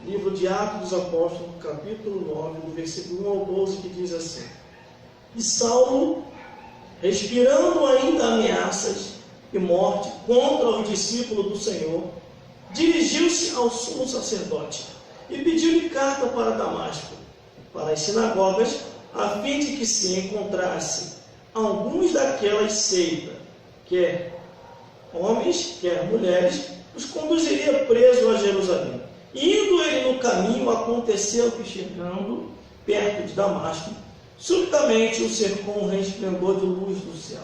Livro de Atos dos Apóstolos, capítulo 9, do versículo 1 ao 12, que diz assim: E Saulo, respirando ainda ameaças e morte contra o discípulo do Senhor, dirigiu-se ao sumo sacerdote e pediu-lhe carta para Damasco, para as sinagogas, a fim de que se encontrasse alguns daquelas seitas, quer homens, quer mulheres, os conduziria preso a Jerusalém. Indo ele no caminho, aconteceu que, chegando perto de Damasco, subitamente o cercou um resplendor de luz do céu,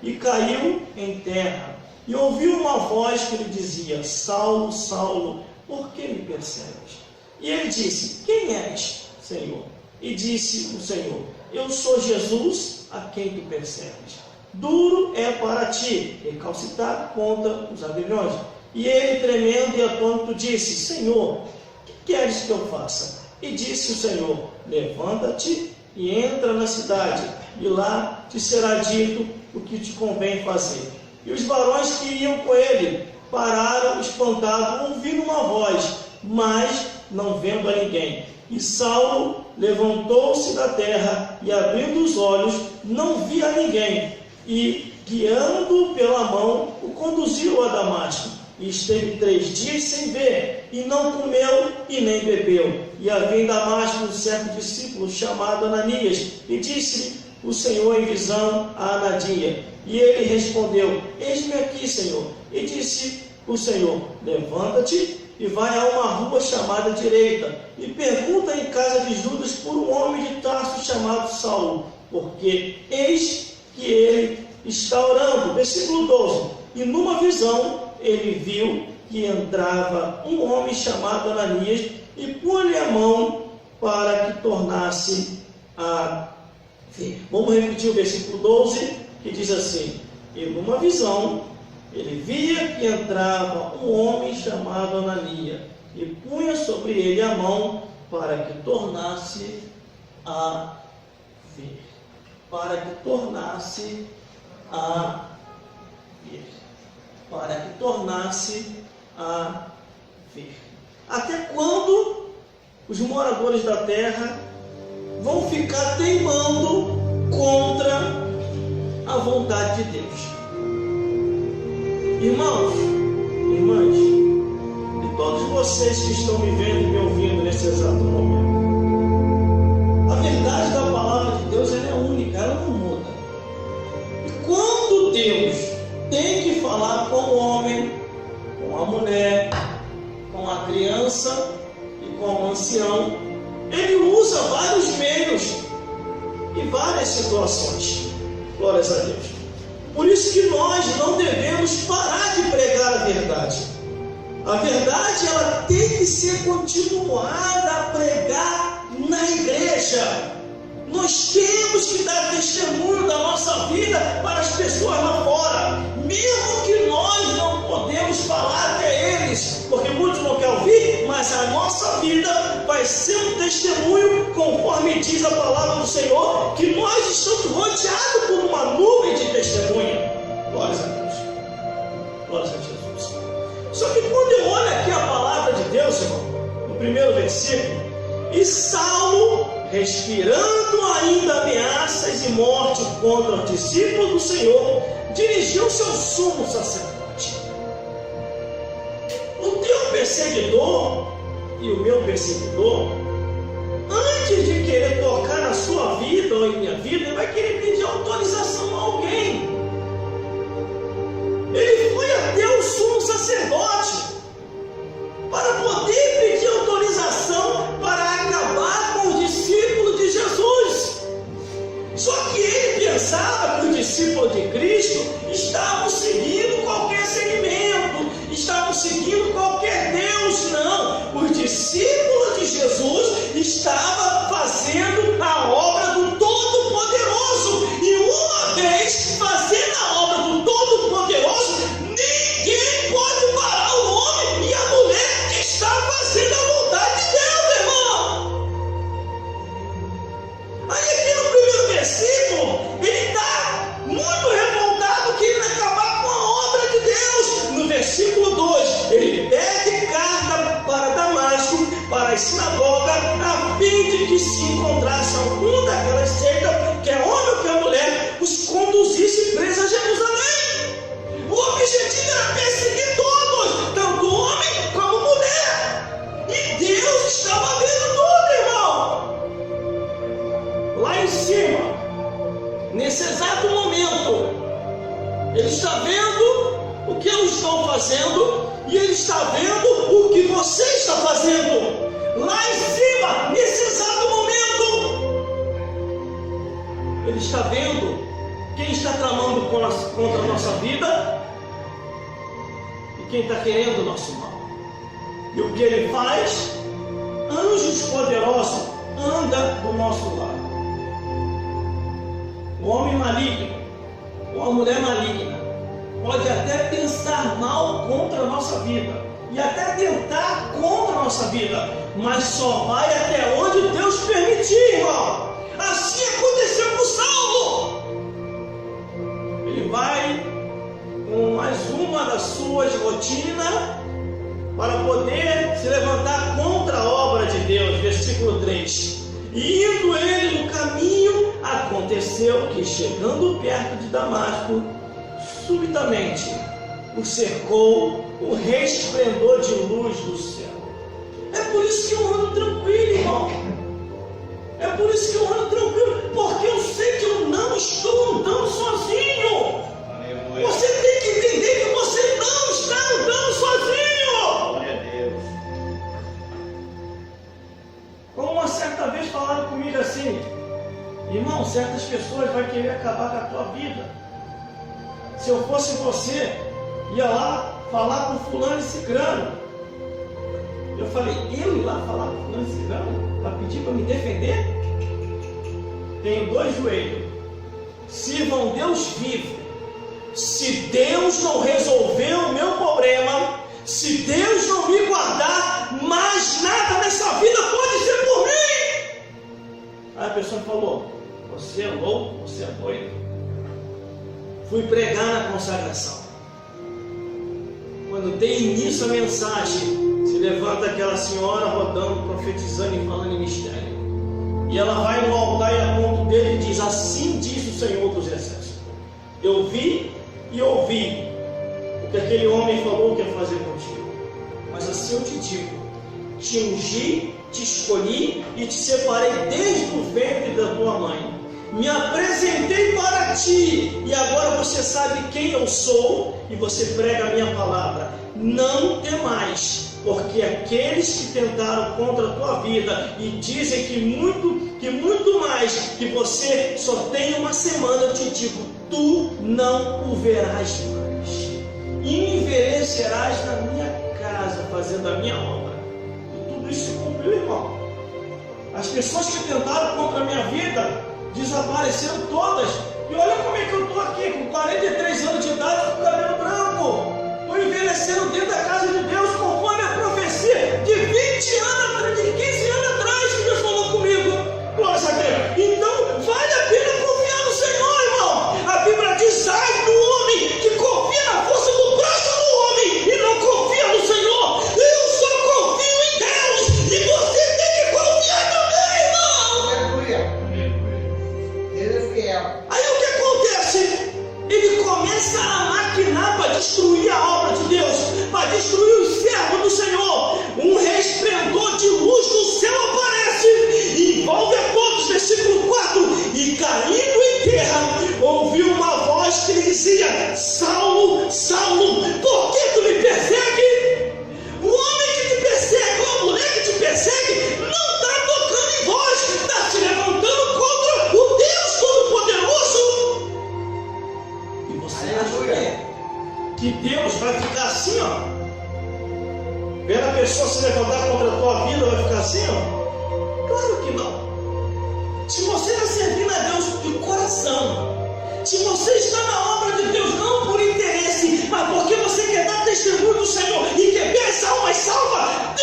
e caiu em terra, e ouviu uma voz que lhe dizia: Saulo, Saulo, por que me persegues? E ele disse: Quem és, Senhor? E disse o Senhor: Eu sou Jesus, a quem tu persegues. Duro é para ti recalcitrar contra os aguilhões. E ele, tremendo e atônito, disse: Senhor, que queres que eu faça? E disse o Senhor: Levanta-te e entra na cidade, e lá te será dito o que te convém fazer. E os varões que iam com ele pararam espantados, ouvindo uma voz, mas não vendo a ninguém. E Saulo levantou-se da terra e, abrindo os olhos, não via ninguém. E, guiando-o pela mão, o conduziu a Damasco. E esteve 3 dias sem ver, e não comeu e nem bebeu. E havia em Damasco um certo discípulo chamado Ananias, e disse-lhe o Senhor em visão a Anadia. E ele respondeu: Eis-me aqui, Senhor. E disse o Senhor: Levanta-te e vai a uma rua chamada Direita, e pergunta em casa de Judas por um homem de Tarso chamado Saulo, porque eis que ele está orando. Versículo 12. E numa visão ele viu que entrava um homem chamado Ananias, e pôs-lhe a mão para que tornasse a ver. Vamos repetir o versículo 12, que diz assim: E numa visão ele via que entrava um homem chamado Ananias, e punha sobre ele a mão para que tornasse a ver. Para que tornasse a ver. Para que tornasse a ver. Até quando os moradores da terra vão ficar teimando contra a vontade de Deus? Irmãos, irmãs, e todos vocês que estão me vendo e me ouvindo nesse exato momento, a verdade da palavra de Deus, ela é única, ela não muda. E quando Deus tem que falar com o homem, com a mulher, com a criança e com o ancião, ele usa vários meios e várias situações. Glórias a Deus. Por isso que nós não devemos parar de pregar a verdade. A verdade, ela tem que ser continuada a pregar na igreja. Nós temos que dar testemunho da nossa vida para as pessoas lá fora, mesmo que nós não podemos falar até eles, porque muitos não querem ouvir, mas a nossa vida vai ser um testemunho, conforme diz a palavra do Senhor, que nós estamos rodeados por uma nuvem de testemunha. Glórias a Deus. Glórias a Jesus. Só que quando eu olho aqui a palavra de Deus, irmão, no primeiro versículo, e Saulo, respirando ainda ameaças e morte contra o discípulo do Senhor, dirigiu-se ao sumo sacerdote. O teu perseguidor e o meu perseguidor, antes de querer tocar na sua vida ou em minha vida, ele vai querer pedir autorização a alguém. Ele foi até o sumo sacerdote para poder pedir autorização para acabar com os discípulos de Jesus. Só que ele pensava que os discípulos de Cristo estavam seguindo qualquer segmento, estavam seguindo qualquer Deus. Não, os discípulos de Jesus estavam fazendo a obra do Todo-Poderoso, e uma vez fazendo para as sinagogas, a fim de que se encontrasse algum daquelas seitas, quer homem ou quer mulher, os conduzisse preso a Jerusalém. O objetivo era perseguir todos, tanto homem como mulher. E Deus estava vendo tudo, irmão. Lá em cima, nesse exato momento, Ele está vendo o que eu estou fazendo e Ele está vendo o que você está fazendo. Lá em cima, nesse exato momento, Ele está vendo quem está tramando contra a nossa vida e quem está querendo o nosso mal. E o que Ele faz? Anjos poderosos andam do nosso lado. O homem maligno ou a mulher maligna pode até pensar mal contra a nossa vida e até tentar contra a nossa vida, mas só vai até onde Deus permitir, irmão. Assim aconteceu com Saulo. Ele vai com mais uma das suas rotinas para poder se levantar contra a obra de Deus. Versículo 3. E indo ele no caminho, aconteceu que, chegando perto de Damasco, subitamente o cercou o resplendor de luz do céu. É por isso que eu ando tranquilo, irmão. É por isso que eu ando tranquilo, porque eu sei que eu não estou andando sozinho. Você tem que entender que você não está andando sozinho. Glória a Deus. Como uma certa vez falaram comigo assim: irmão, certas pessoas vão querer acabar com a tua vida. Se eu fosse você, ia lá falar com fulano e cicrano. Eu falei, eu ir lá falar com fulano e cicrano? Para pedir para me defender? Tenho 2 joelhos. Sirvam Deus vivo. Se Deus não resolver o meu problema, se Deus não me guardar, mais nada nessa vida pode ser por mim. Aí a pessoa falou, você é louco, você é doido. Fui pregar na consagração. Quando dei início à mensagem, se levanta aquela senhora rodando, profetizando e falando em mistério. E ela vai no altar e aponta o dedo e diz, assim diz o Senhor dos Exércitos. Eu vi e ouvi o que aquele homem falou que ia fazer contigo. Mas assim eu te digo, te ungi, te escolhi e te separei desde o ventre da tua mãe. Me apresentei para ti e agora você sabe quem eu sou e você prega a minha palavra. Não temais, porque aqueles que tentaram contra a tua vida e dizem que muito mais, que você só tem uma semana, eu te digo, tu não o verás mais. E envelhecerás na minha casa, fazendo a minha obra. E tudo isso se cumpriu, irmão. As pessoas que tentaram contra a minha vida desapareceram todas. E olha como é que eu estou aqui, com 43 anos de idade, com cabelo branco. Estou envelhecendo dentro da casa de Deus, conforme a profecia de 20 anos, de 15 anos atrás, que Deus falou comigo. Glória a Deus. Então, vale a pena confiar no Senhor, irmão. A Bíblia diz, ai do homem que confia na força do braço do homem e não confia no Senhor. Eu só confio em Deus. E você tem que confiar também, irmão. Aleluia. Deus é fiel. Aí o que acontece? Ele começa a maquinar para destruir a obra de Deus, para destruir os servos do Senhor. Um resplendor de luz do céu aparece e envolve a todos. Versículo 4. E caindo em terra, ouviu uma voz que lhe dizia, Saulo, Saulo, por que tu me persegue? O homem que te persegue, ou a mulher que te persegue, não está tocando em voz, está se levantando contra o Deus Todo-Poderoso. E você acha que Deus vai ficar assim, ó? Vendo a pessoa se levantar contra a tua vida, vai ficar assim, ó? Claro que não. Se você está servindo a Deus de coração, se você está na obra de Deus não por interesse, mas porque você quer dar testemunho do Senhor e quer ver essa alma salva,